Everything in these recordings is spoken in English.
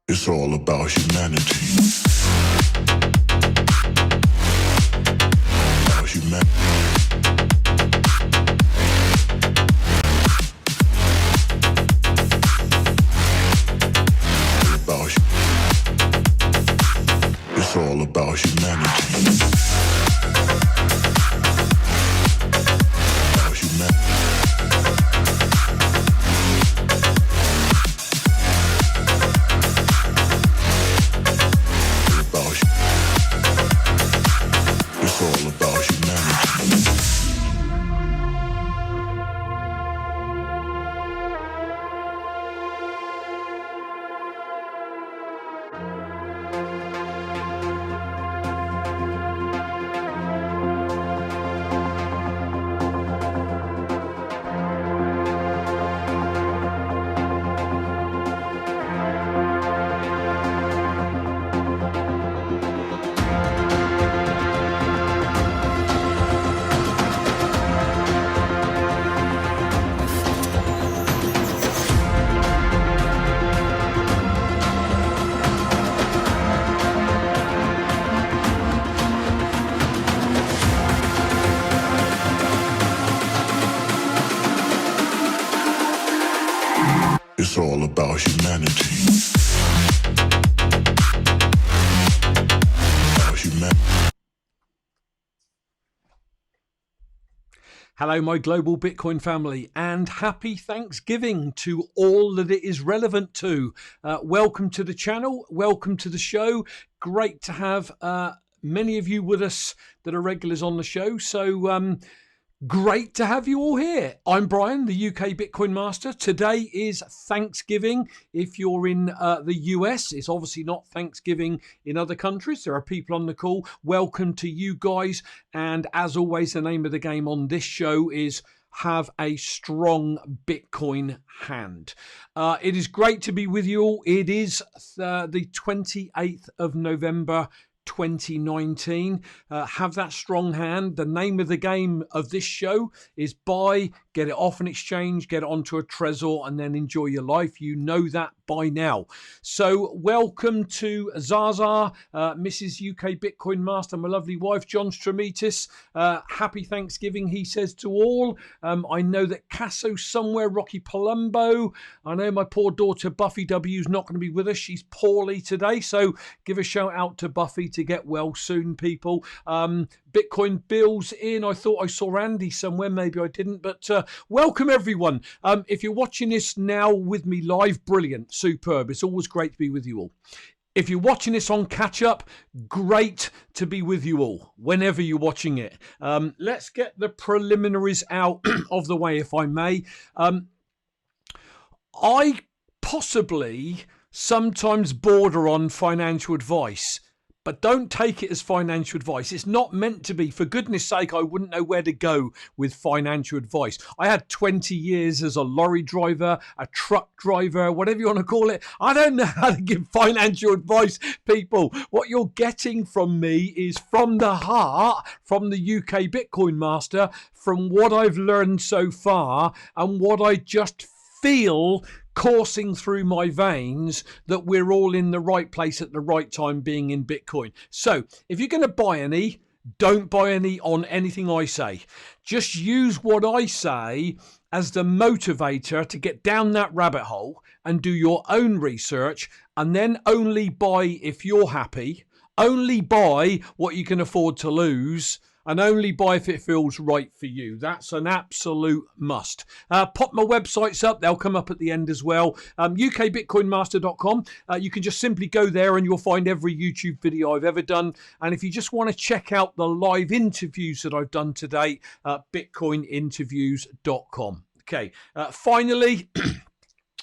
It's all about humanity. About humanity. It's all about humanity. About humanity. It's all about humanity. It's all about humanity. About humanity. Hello, my global Bitcoin family, and happy Thanksgiving to all that it is relevant to. Welcome to the channel. Welcome to the show. Great to have many of you with us that are regulars on the show. So great to have you all here. I'm Brian, the UK Bitcoin Master. Today is Thanksgiving. If you're in the US, it's obviously not Thanksgiving in other countries. There are people on the call. Welcome to you guys. And as always, the name of the game on this show is have a strong Bitcoin hand. It is great to be with you all. It is the 28th of November 2019. Have that strong hand. The name of the game of this show is buy, get it off an exchange, get it onto a Trezor, and then enjoy your life. You know that by now. So welcome to Zaza, Mrs. UK Bitcoin Master, my lovely wife, John Stramitis. Happy Thanksgiving, he says to all. I know that Casso somewhere, Rocky Palumbo. I know my poor daughter Buffy W is not going to be with us. She's poorly today. So give a shout out to Buffy to get well soon, people. Bitcoin Bill's in. I thought I saw Andy somewhere. Maybe I didn't. But welcome, everyone. If you're watching this now with me live, brilliant, superb. It's always great to be with you all. If you're watching this on catch up, great to be with you all whenever you're watching it. Let's get the preliminaries out of the way, if I may. I possibly sometimes border on financial advice, but don't take it as financial advice. It's not meant to be. For goodness sake, I wouldn't know where to go with financial advice. I had 20 years as a lorry driver, a truck driver, whatever you want to call it. I don't know how to give financial advice, people. What you're getting from me is from the heart, from the UK Bitcoin Master, from what I've learned so far and what I just feel coursing through my veins, that we're all in the right place at the right time being in Bitcoin. So if you're going to buy any, don't buy any on anything I say. Just use what I say as the motivator to get down that rabbit hole and do your own research, and then only buy if you're happy, only buy what you can afford to lose, and only buy if it feels right for you. That's an absolute must. Pop my websites up. They'll come up at the end as well. ukbitcoinmaster.com. You can just simply go there and you'll find every YouTube video I've ever done. And if you just want to check out the live interviews that I've done today, bitcoininterviews.com. Okay, finally...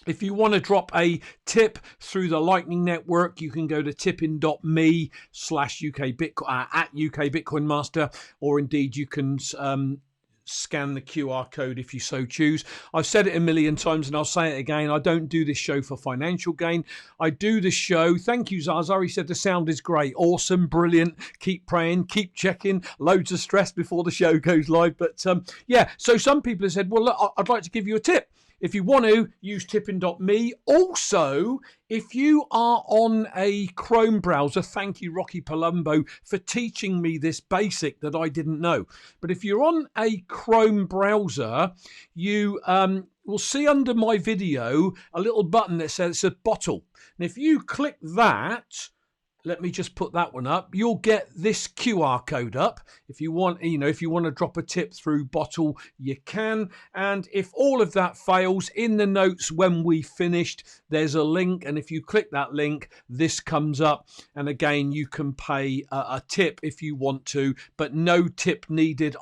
If you want to drop a tip through the Lightning Network, you can go to tippin.me/UK at UK Bitcoin Master, or indeed you can scan the QR code if you so choose. I've said it a million times and I'll say it again. I don't do this show for financial gain. I do this show. Thank you, Zaza. He said the sound is great. Awesome. Brilliant. Keep praying. Keep checking. Loads of stress before the show goes live. But yeah, so some people have said, well, look, I'd like to give you a tip. If you want to, use tipping.me. Also, if you are on a Chrome browser, thank you, Rocky Palumbo, for teaching me this basic that I didn't know. But if you're on a Chrome browser, you will see under my video a little button that says bottle. And if you click that, let me just put that one up. You'll get this QR code up. If you want, if you want to drop a tip through bottle, you can. And if all of that fails, in the notes when we finished, there's a link. And if you click that link, this comes up. And again, you can pay a tip if you want to, but no tip needed.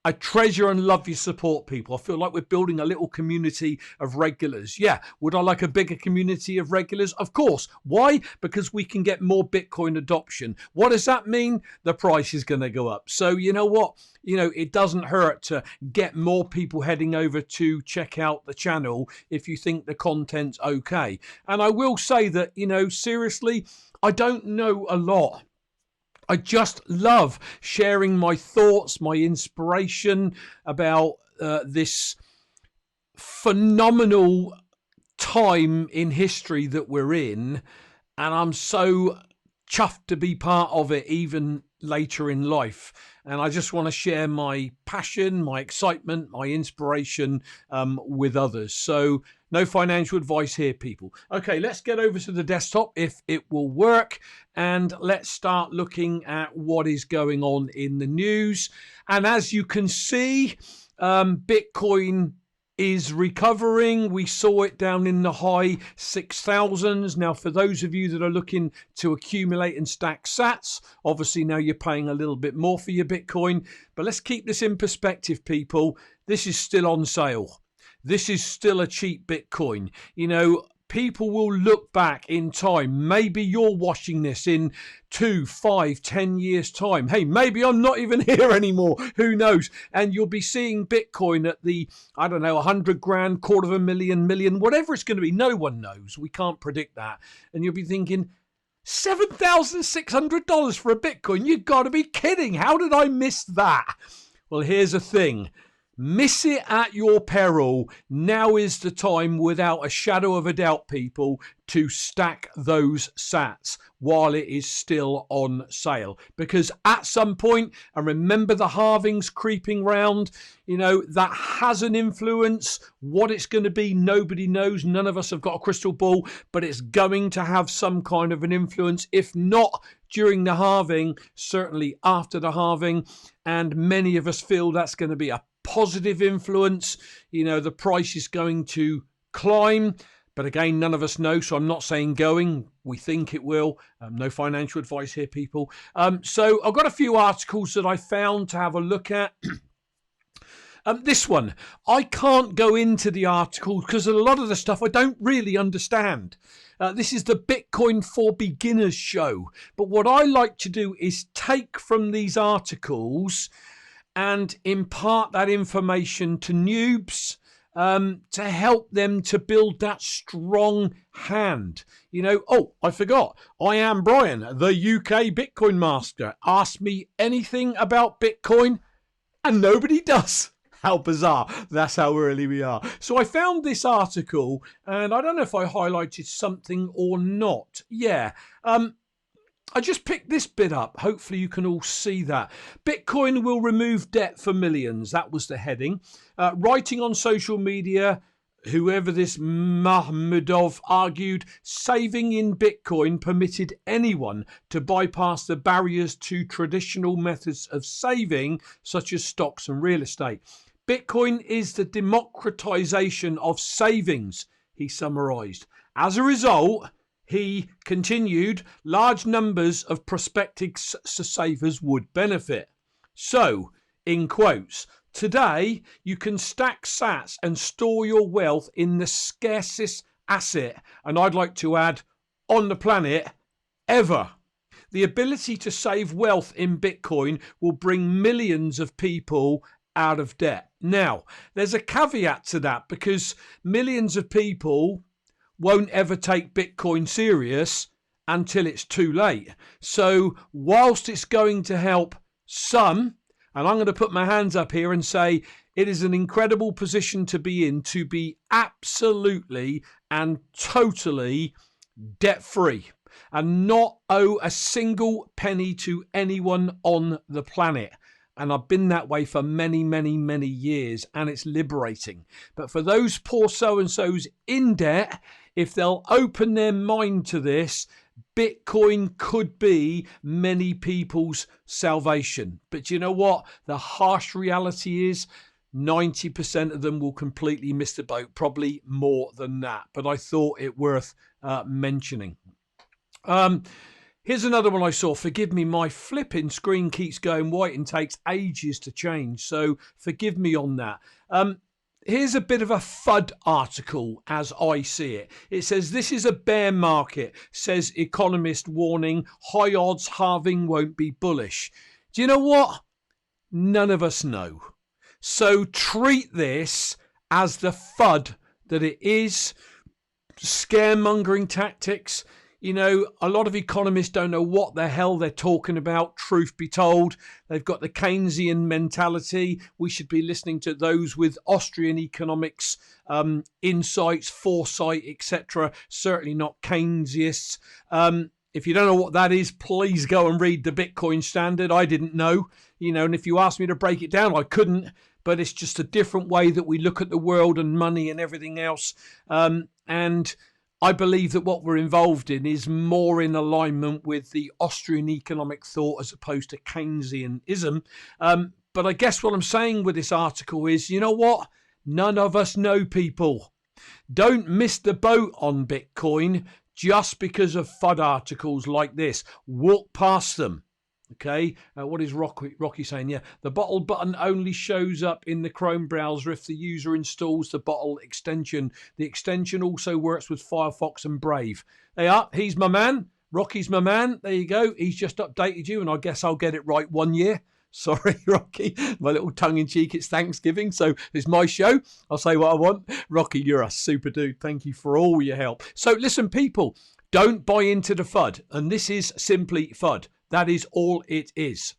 I treasure and love your support, people. I feel like we're building a little community of regulars. Yeah, would I like a bigger community of regulars? Of course. Why? Because we can get more Bitcoin adoption. What does that mean? The price is going to go up. So you know what? It doesn't hurt to get more people heading over to check out the channel if you think the content's okay. And I will say that, seriously, I don't know a lot. I just love sharing my thoughts, my inspiration about this phenomenal time in history that we're in. And I'm so chuffed to be part of it even later in life. And I just want to share my passion, my excitement, my inspiration with others. So no financial advice here, people. Okay, let's get over to the desktop if it will work. And let's start looking at what is going on in the news. And as you can see, Bitcoin is recovering. We saw it down in the high 6,000s. Now, for those of you that are looking to accumulate and stack sats, obviously now you're paying a little bit more for your Bitcoin. But let's keep this in perspective, people. This is still on sale. This is still a cheap Bitcoin. People will look back in time. Maybe you're watching this in 2, 5, 10 years time. Hey, maybe I'm not even here anymore. Who knows? And you'll be seeing Bitcoin at the, 100 grand, $250,000, whatever it's going to be. No one knows. We can't predict that. And you'll be thinking, $7,600 for a Bitcoin? You've got to be kidding. How did I miss that? Well, here's the thing. Miss it at your peril. Now is the time, without a shadow of a doubt, people, to stack those sats while it is still on sale. Because at some point, and remember the halvings creeping round, that has an influence. What it's going to be, nobody knows. None of us have got a crystal ball, but it's going to have some kind of an influence. If not during the halving, certainly after the halving. And many of us feel that's going to be a positive influence. The price is going to climb, but again, none of us know, so I'm not saying going. We think it will. No financial advice here, people. So I've got a few articles that I found to have a look at. This one, I can't go into the article because a lot of the stuff I don't really understand. This is the Bitcoin for Beginners show. But what I like to do is take from these articles and impart that information to noobs to help them to build that strong hand. I forgot. I am Brian, the UK Bitcoin master. Ask me anything about Bitcoin and nobody does. How bizarre. That's how early we are. So I found this article and I don't know if I highlighted something or not. Yeah. I just picked this bit up. Hopefully you can all see that. Bitcoin will remove debt for millions. That was the heading. Writing on social media, whoever this Mahmudov argued, saving in Bitcoin permitted anyone to bypass the barriers to traditional methods of saving, such as stocks and real estate. Bitcoin is the democratization of savings, he summarized. As a result, he continued, large numbers of prospective savers would benefit. So, in quotes, today you can stack sats and store your wealth in the scarcest asset, and I'd like to add, on the planet, ever. The ability to save wealth in Bitcoin will bring millions of people out of debt. Now, there's a caveat to that because millions of people won't ever take Bitcoin serious until it's too late. So whilst it's going to help some, and I'm going to put my hands up here and say It is an incredible position to be absolutely and totally debt-free and not owe a single penny to anyone on the planet. And I've been that way for many, many, many years, and it's liberating. But for those poor so-and-sos in debt, if they'll open their mind to this, Bitcoin could be many people's salvation. But you know what? The harsh reality is 90% of them will completely miss the boat, probably more than that. But I thought it worth mentioning. Here's another one I saw. Forgive me, my flipping screen keeps going white and takes ages to change. So forgive me on that. Here's a bit of a FUD article as I see it. It says, this is a bear market, says economist warning, high odds halving won't be bullish. Do you know what? None of us know. So treat this as the FUD that it is. Scaremongering tactics. You know, a lot of economists don't know what the hell they're talking about, truth be told. They've got the Keynesian mentality. We should be listening to those with Austrian economics, insights, foresight, etc. Certainly not Keynesists. If you don't know what that is, please go and read the Bitcoin Standard. I didn't know, you know, and if you asked me to break it down, I couldn't. But it's just a different way that we look at the world and money and everything else. And I believe that what we're involved in is more in alignment with the Austrian economic thought as opposed to Keynesianism. But I guess what I'm saying with this article is, you know what? None of us know, people. Don't miss the boat on Bitcoin just because of FUD articles like this. Walk past them. Okay, what is Rocky saying? Yeah, the bottle button only shows up in the Chrome browser if the user installs the bottle extension. The extension also works with Firefox and Brave. They are. He's my man. Rocky's my man. There you go. He's just updated you, and I guess I'll get it right 1 year. Sorry, Rocky, my little tongue-in-cheek. It's Thanksgiving, so it's my show. I'll say what I want. Rocky, you're a super dude. Thank you for all your help. So listen, people, don't buy into the FUD, and this is simply FUD. That is all it is.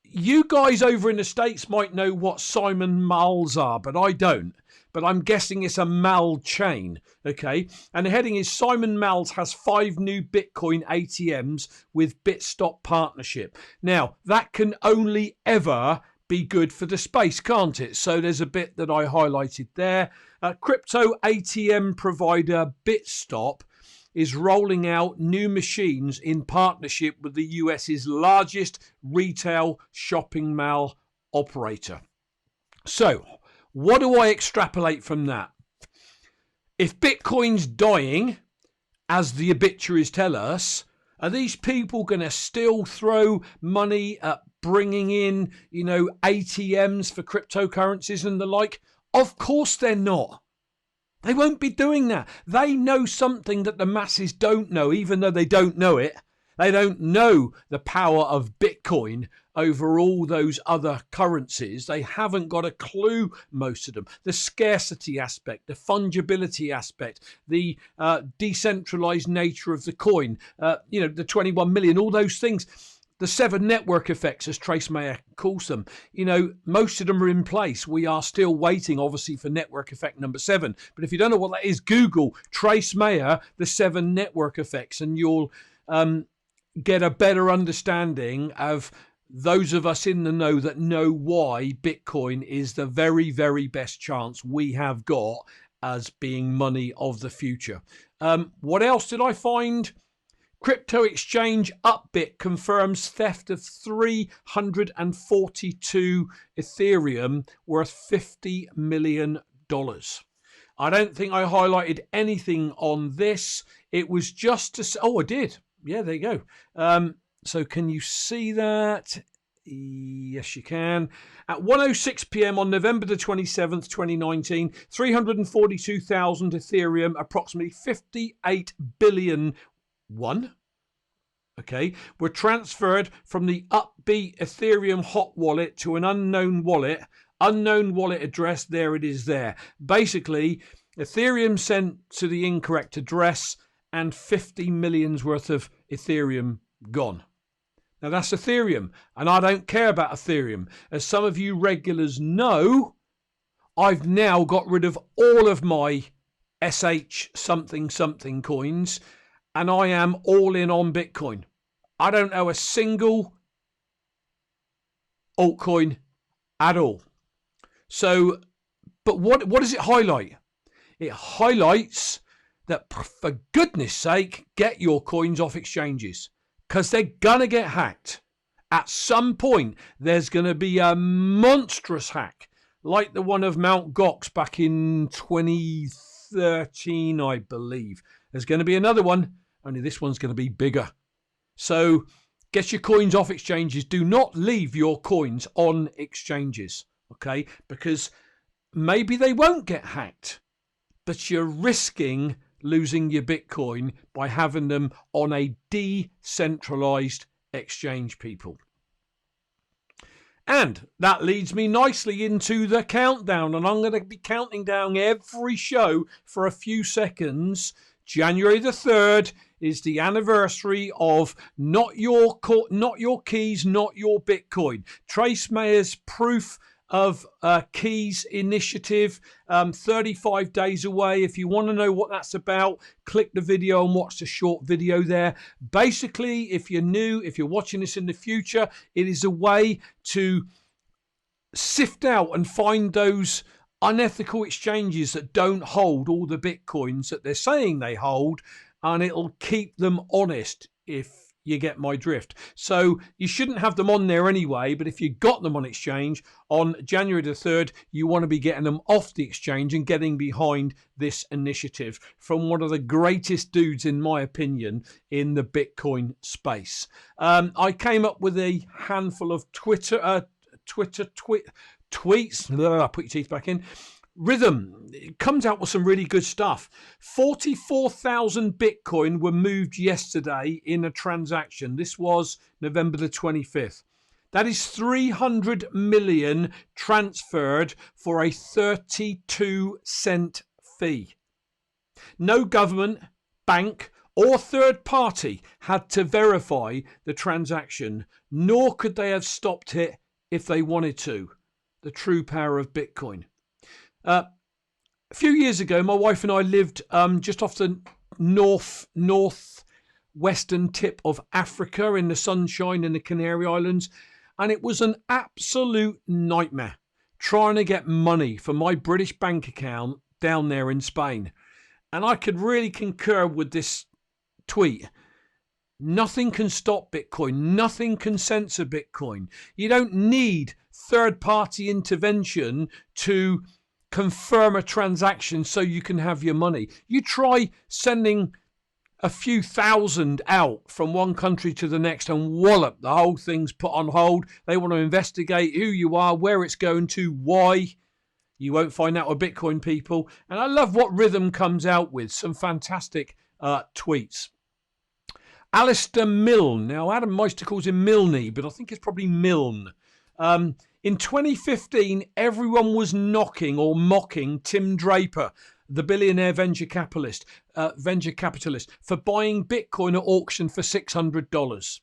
You guys over in the States might know what Simon Malls are, but I don't. But I'm guessing it's a Mal chain, okay? And the heading is Simon Malls has 5 new Bitcoin ATMs with Bitstop partnership. Now, that can only ever be good for the space, can't it? So there's a bit that I highlighted there. Crypto ATM provider Bitstop is rolling out new machines in partnership with the US's largest retail shopping mall operator. So, what do I extrapolate from that? If Bitcoin's dying, as the obituaries tell us, are these people going to still throw money at bringing in, you know, ATMs for cryptocurrencies and the like? Of course they're not. They won't be doing that. They know something that the masses don't know, even though they don't know it. They don't know the power of Bitcoin over all those other currencies. They haven't got a clue, most of them. The scarcity aspect, the fungibility aspect, the decentralized nature of the coin, you know, the 21 million, all those things. The 7 network effects, as Trace Mayer calls them, you know, most of them are in place. We are still waiting, obviously, for network effect number 7. But if you don't know what that is, Google Trace Mayer, the 7 network effects, and you'll get a better understanding of those of us in the know that know why Bitcoin is the very, very best chance we have got as being money of the future. What else did I find? Crypto exchange Upbit confirms theft of 342 Ethereum worth $50 million. I don't think I highlighted anything on this. It was just to say, oh, I did. Yeah, there you go. So can you see that? Yes, you can. At 1:06 p.m. on November the 27th, 2019, 342,000 Ethereum, approximately 58 billion were transferred from the Upbeat Ethereum hot wallet to an unknown wallet address. There it is there. Basically, Ethereum sent to the incorrect address and 50 million's worth of Ethereum gone. Now that's Ethereum, and I don't care about Ethereum. As some of you regulars know, I've now got rid of all of my SH something something coins, and I am all in on Bitcoin. I don't owe a single altcoin at all. So, but what does it highlight? It highlights that, for goodness sake, get your coins off exchanges, because they're going to get hacked. At some point, there's going to be a monstrous hack, like the one of Mt. Gox back in 2013, I believe. There's going to be another one, only this one's going to be bigger. So get your coins off exchanges. Do not leave your coins on exchanges, okay? Because maybe they won't get hacked, but you're risking losing your Bitcoin by having them on a decentralized exchange, people. And that leads me nicely into the countdown, and I'm going to be counting down every show for a few seconds. January the 3rd is the anniversary of Not Your Keys, Not Your Bitcoin. Trace Mayer's proof of keys initiative, 35 days away. If you want to know what that's about, click the video and watch the short video there. Basically, if you're new, if you're watching this in the future, it is a way to sift out and find those unethical exchanges that don't hold all the Bitcoins that they're saying they hold, and it'll keep them honest, if you get my drift. So you shouldn't have them on there anyway, but if you got them on exchange on January the 3rd, you want to be getting them off the exchange and getting behind this initiative from one of the greatest dudes, in my opinion, in the Bitcoin space. I came up with a handful of tweets. Put your teeth back in. Rhythm, it comes out with some really good stuff. 44,000 Bitcoin were moved yesterday in a transaction. This was November the 25th. That is 300 million transferred for a 32-cent fee. No government, bank, or third party had to verify the transaction, nor could they have stopped it if they wanted to. The true power of Bitcoin. A few years ago, my wife and I lived just off the northwestern tip of Africa in the sunshine in the Canary Islands, and it was an absolute nightmare trying to get money for my British bank account down there in Spain. And I could really concur with this tweet. Nothing can stop Bitcoin. Nothing can censor Bitcoin. You don't need third-party intervention to confirm a transaction so you can have your money. You try sending a few thousand out from one country to the next and wallop, the whole thing's put on hold. They want to investigate who you are, where it's going to, why. You won't find out with Bitcoin, people. And I love what Rhythm comes out with. Some fantastic tweets. Alistair Milne. Now, Adam Meister calls him Milne, but I think it's probably Milne. In 2015, everyone was knocking or mocking Tim Draper, the billionaire venture capitalist, for buying Bitcoin at auction for $600.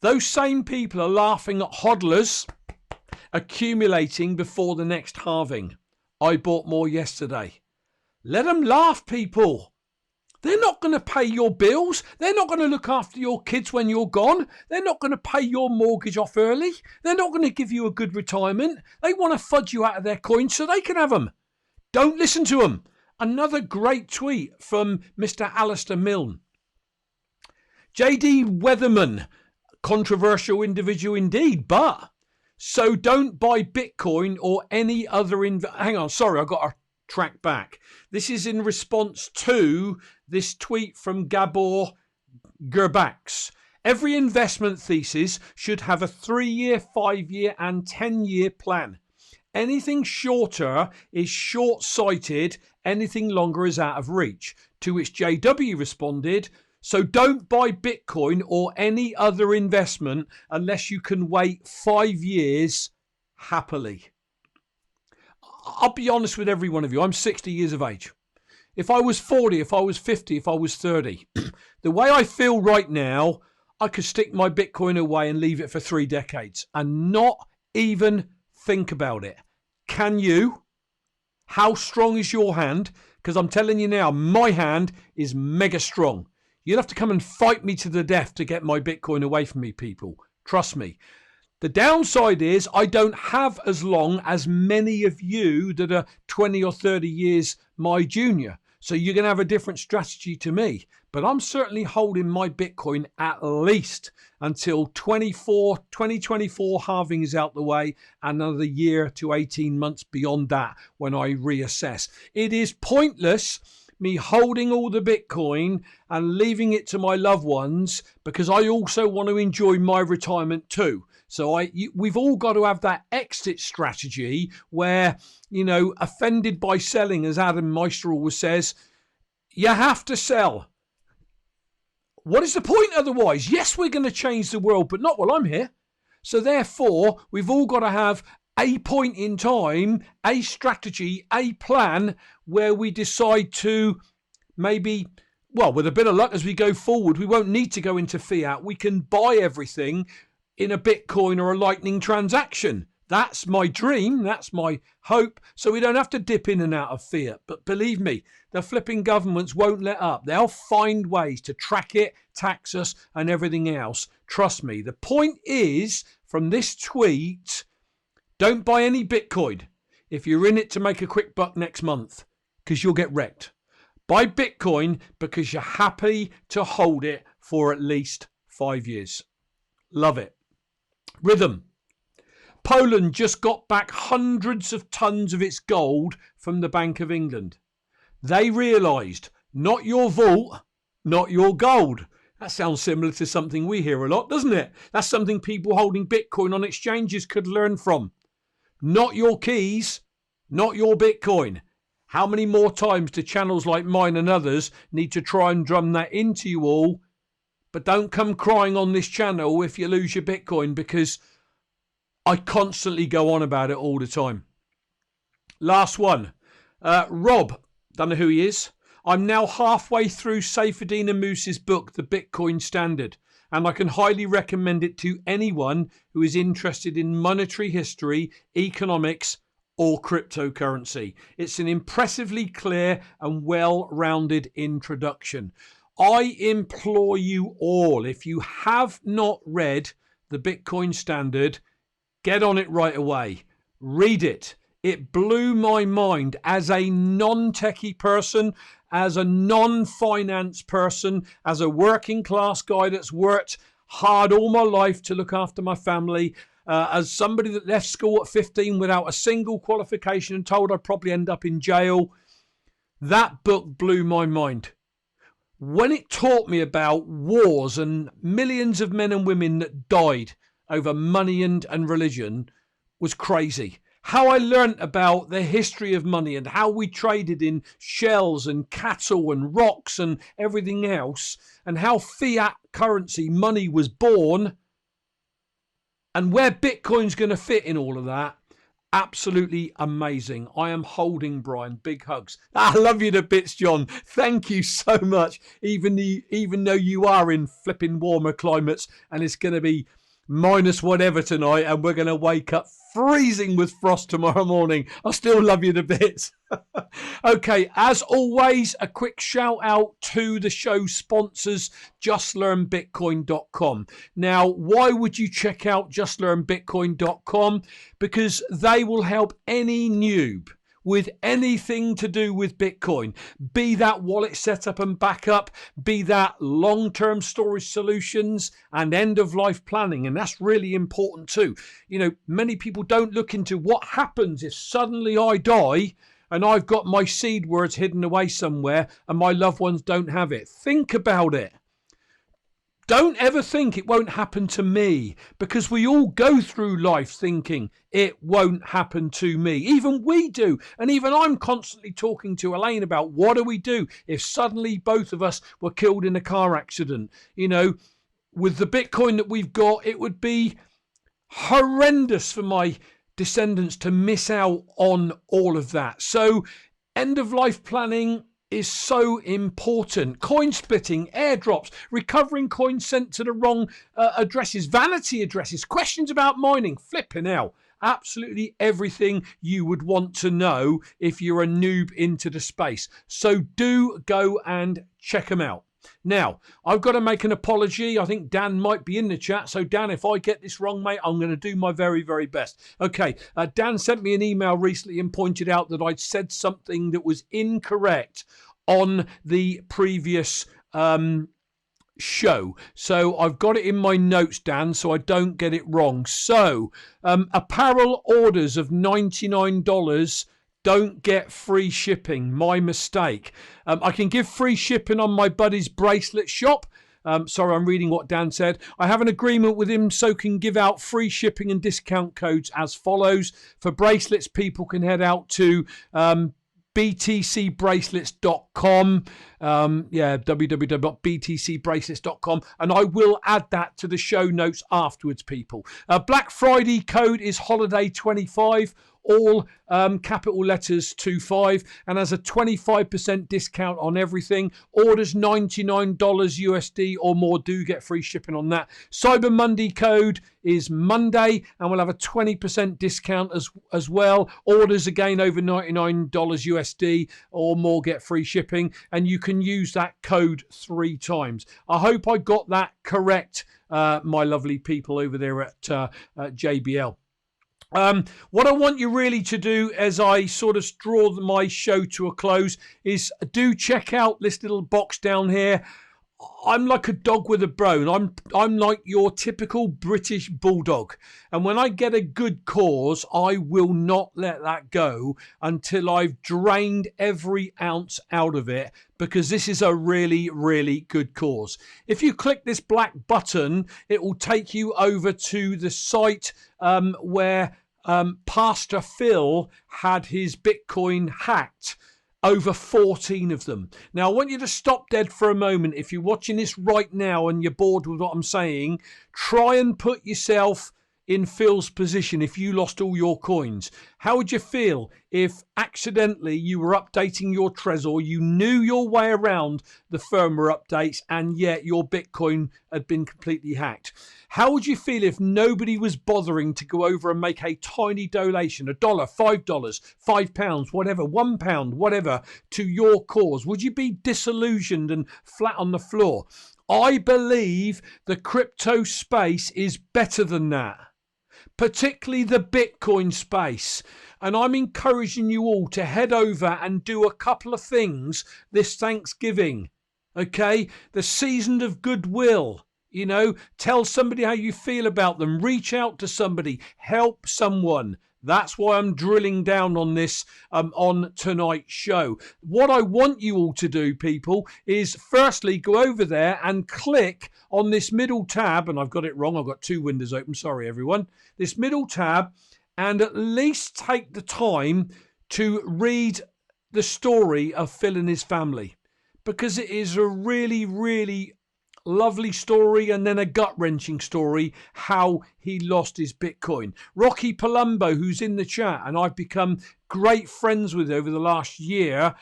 Those same people are laughing at hodlers accumulating before the next halving. I bought more yesterday. Let them laugh, people. They're not going to pay your bills. They're not going to look after your kids when you're gone. They're not going to pay your mortgage off early. They're not going to give you a good retirement. They want to fudge you out of their coins so they can have them. Don't listen to them. Another great tweet from Mr. Alistair Milne. JD Weatherman, controversial individual indeed, but so don't buy Bitcoin or any other. Hang on, sorry, I got to track back. This is in response to this tweet from Gabor Gerbax. Every investment thesis should have a 3-year, 5-year and 10-year plan. Anything shorter is short-sighted, anything longer is out of reach. To which JW responded, so don't buy Bitcoin or any other investment unless you can wait 5 years happily. I'll be honest with every one of you. I'm 60 years of age. If I was 40, if I was 50, if I was 30, the way I feel right now, I could stick my Bitcoin away and leave it for 3 decades and not even think about it. Can you? How strong is your hand? Because I'm telling you now, my hand is mega strong. You'll have to come and fight me to the death to get my Bitcoin away from me, people. Trust me. The downside is I don't have as long as many of you that are 20 or 30 years my junior. So you're going to have a different strategy to me. But I'm certainly holding my Bitcoin at least until 2024 halving is out the way, another year to 18 months beyond that when I reassess. It is pointless me holding all the Bitcoin and leaving it to my loved ones because I also want to enjoy my retirement too. So we've all got to have that exit strategy where, offended by selling, as Adam Meister always says, you have to sell. What is the point otherwise? Yes, we're going to change the world, but not while I'm here. So therefore, we've all got to have a point in time, a strategy, a plan where we decide to maybe, with a bit of luck as we go forward, we won't need to go into fiat. We can buy everything in a Bitcoin or a Lightning transaction. That's my dream. That's my hope. So we don't have to dip in and out of fiat. But believe me, the flipping governments won't let up. They'll find ways to track it, tax us, and everything else. Trust me. The point is, from this tweet, don't buy any Bitcoin if you're in it to make a quick buck next month, because you'll get wrecked. Buy Bitcoin because you're happy to hold it for at least 5 years. Love it. Rhythm. Poland just got back hundreds of tons of its gold from the Bank of England. They realised, not your vault, not your gold. That sounds similar to something we hear a lot, doesn't it? That's something people holding Bitcoin on exchanges could learn from. Not your keys, not your Bitcoin. How many more times do channels like mine and others need to try and drum that into you all? But don't come crying on this channel if you lose your Bitcoin, because I constantly go on about it all the time. Last one. Rob, don't know who he is. I'm now halfway through Saifedean Ammous's book, The Bitcoin Standard, and I can highly recommend it to anyone who is interested in monetary history, economics, or cryptocurrency. It's an impressively clear and well-rounded introduction. I implore you all, if you have not read The Bitcoin Standard, get on it right away. Read it. It blew my mind as a non-techie person, as a non-finance person, as a working class guy that's worked hard all my life to look after my family, as somebody that left school at 15 without a single qualification and told I'd probably end up in jail. That book blew my mind. When it taught me about wars and millions of men and women that died over money and religion was crazy. How I learnt about the history of money and how we traded in shells and cattle and rocks and everything else, and how fiat currency money was born, and where Bitcoin's going to fit in all of that. Absolutely amazing. I am holding Brian. Big hugs. I love you to bits, John. Thank you so much. Even though you are in flipping warmer climates and it's going to be minus whatever tonight and we're going to wake up freezing with frost tomorrow morning, I still love you to bits. Okay, as always, a quick shout out to the show sponsors, justlearnbitcoin.com. Now, why would you check out justlearnbitcoin.com? Because they will help any noob with anything to do with Bitcoin, be that wallet setup and backup, be that long-term storage solutions and end-of-life planning. And that's really important too. Many people don't look into what happens if suddenly I die and I've got my seed words hidden away somewhere and my loved ones don't have it. Think about it. Don't ever think it won't happen to me, because we all go through life thinking it won't happen to me. Even we do. And even I'm constantly talking to Elaine about what do we do if suddenly both of us were killed in a car accident. With the Bitcoin that we've got, it would be horrendous for my descendants to miss out on all of that. So end of life planning, is so important. Coin splitting, airdrops, recovering coins sent to the wrong addresses, vanity addresses, questions about mining, flipping out. Absolutely everything you would want to know if you're a noob into the space. So do go and check them out. Now, I've got to make an apology. I think Dan might be in the chat. So, Dan, if I get this wrong, mate, I'm going to do my very, very best. Okay, Dan sent me an email recently and pointed out that I'd said something that was incorrect on the previous show. So I've got it in my notes, Dan, so I don't get it wrong. So apparel orders of $99 don't get free shipping. My mistake. I can give free shipping on my buddy's bracelet shop. Sorry, I'm reading what Dan said. I have an agreement with him so can give out free shipping and discount codes as follows. For bracelets, people can head out to btcbracelets.com, www.btcbracelets.com, and I will add that to the show notes afterwards, people. Black Friday code is holiday25, all capital letters 25, and has a 25% discount on everything. Orders $99 USD or more do get free shipping on that. Cyber Monday code is Monday, and we'll have a 20% discount as well. Orders again over $99 USD or more get free shipping, and you can use that code 3 times. I hope I got that correct, my lovely people over there at JBL. What I want you really to do as I sort of draw my show to a close is do check out this little box down here. I'm like a dog with a bone. I'm like your typical British bulldog. And when I get a good cause, I will not let that go until I've drained every ounce out of it, because this is a really, really good cause. If you click this black button, it will take you over to the site where Pastor Phil had his Bitcoin hacked. Over 14 of them. Now, I want you to stop dead for a moment. If you're watching this right now and you're bored with what I'm saying, try and put yourself in Phil's position if you lost all your coins. How would you feel if accidentally you were updating your Trezor, you knew your way around the firmware updates, and yet your Bitcoin had been completely hacked? How would you feel if nobody was bothering to go over and make a tiny donation, $1, $5, £5, whatever, £1, whatever, to your cause? Would you be disillusioned and flat on the floor? I believe the crypto space is better than that, particularly the Bitcoin space. And I'm encouraging you all to head over and do a couple of things this Thanksgiving. Okay? The season of goodwill. You know, tell somebody how you feel about them. Reach out to somebody. Help someone. That's why I'm drilling down on this on tonight's show. What I want you all to do, people, is firstly go over there and click on this middle tab. And I've got it wrong. I've got 2 windows open. Sorry, everyone. This middle tab, and at least take the time to read the story of Phil and his family, because it is a really, really lovely story, and then a gut-wrenching story how he lost his Bitcoin. Rocky Palumbo, who's in the chat and I've become great friends with over the last year,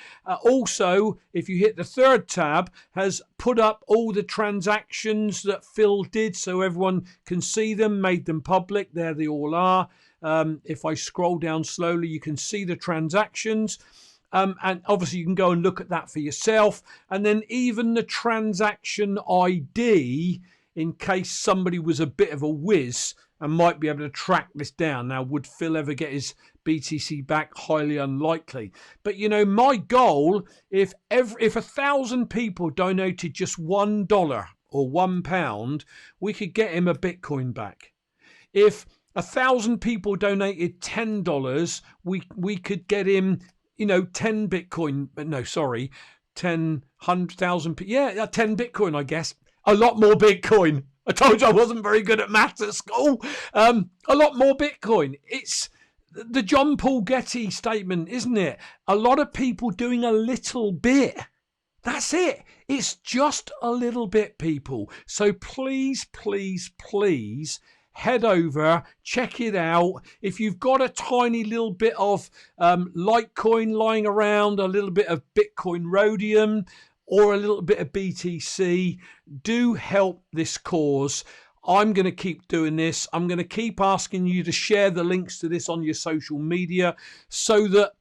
also, if you hit the 3rd tab, has put up all the transactions that Phil did so everyone can see them, made them public. There they all are. If I scroll down slowly, you can see the transactions. And obviously you can go and look at that for yourself. And then even the transaction ID, in case somebody was a bit of a whiz and might be able to track this down. Now, would Phil ever get his BTC back? Highly unlikely. But, you know, my goal, if 1,000 people donated just $1 or £1, we could get him a Bitcoin back. If 1,000 people donated $10, we could get him, you know, 10 Bitcoin. No, sorry, 10 Bitcoin, I guess. A lot more Bitcoin. I told you I wasn't very good at maths at school. A lot more Bitcoin. It's the John Paul Getty statement, isn't it? A lot of people doing a little bit. That's it. It's just a little bit, people. So please, please, please head over, check it out. If you've got a tiny little bit of Litecoin lying around, a little bit of Bitcoin Rhodium, or a little bit of BTC, do help this cause. I'm going to keep doing this. I'm going to keep asking you to share the links to this on your social media so that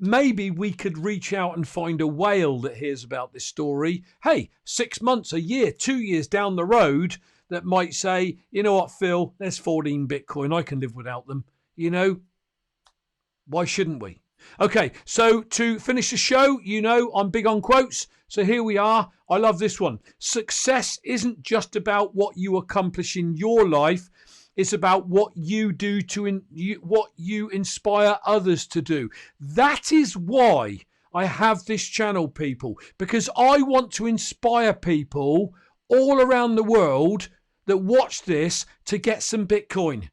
maybe we could reach out and find a whale that hears about this story. Hey, 6 months, a year, 2 years down the road that might say, you know what, Phil, there's 14 Bitcoin. I can live without them. You know, why shouldn't we? Okay, so to finish the show, you know I'm big on quotes. So here we are. I love this one. Success isn't just about what you accomplish in your life. It's about what you do what you inspire others to do. That is why I have this channel, people, because I want to inspire people all around the world that watch this to get some Bitcoin.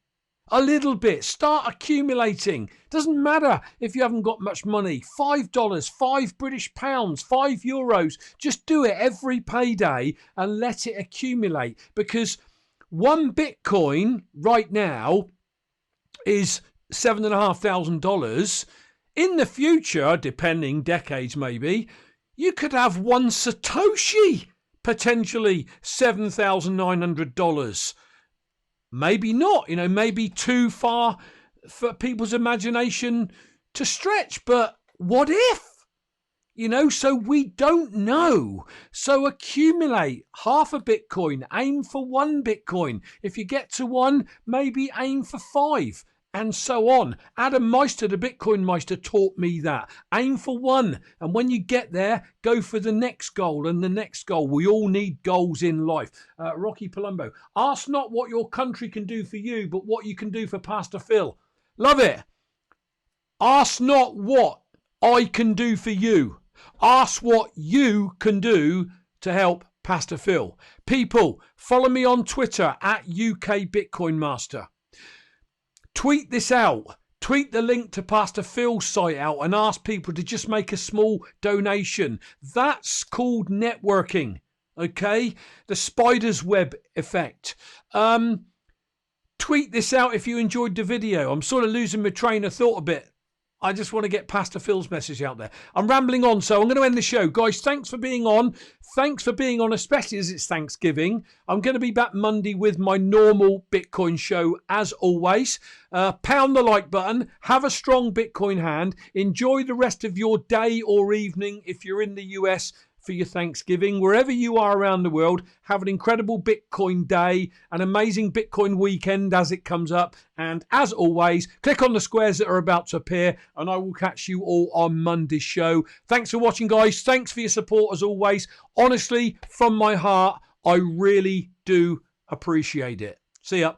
A little bit. Start accumulating. Doesn't matter if you haven't got much money. $5, 5 British pounds, 5 euros. Just do it every payday and let it accumulate. Because one Bitcoin right now is $7,500. In the future, depending, decades maybe, you could have one Satoshi, potentially $7,900. Maybe not, you know, maybe too far for people's imagination to stretch. But what if? You know, so we don't know. So accumulate half a Bitcoin, aim for 1 Bitcoin. If you get to 1, maybe aim for 5, and so on. Adam Meister, the Bitcoin Meister, taught me that. Aim for 1, and when you get there, go for the next goal and the next goal. We all need goals in life. Rocky Palumbo, ask not what your country can do for you, but what you can do for Pastor Phil. Love it. Ask not what I can do for you. Ask what you can do to help Pastor Phil. People, follow me on Twitter at UK Bitcoin Master. Tweet this out. Tweet the link to Pastor Phil's site out and ask people to just make a small donation. That's called networking. Okay? The spider's web effect. Tweet this out if you enjoyed the video. I'm sort of losing my train of thought a bit. I just want to get Pastor Phil's message out there. I'm rambling on, so I'm going to end the show. Guys, thanks for being on. Thanks for being on, especially as it's Thanksgiving. I'm going to be back Monday with my normal Bitcoin show, as always. Pound the like button. Have a strong Bitcoin hand. Enjoy the rest of your day or evening if you're in the US for your Thanksgiving. Wherever you are around the world, have an incredible Bitcoin day, an amazing Bitcoin weekend as it comes up. And as always, click on the squares that are about to appear, and I will catch you all on Monday's show. Thanks for watching, guys. Thanks for your support as always. Honestly, from my heart, I really do appreciate it. See ya.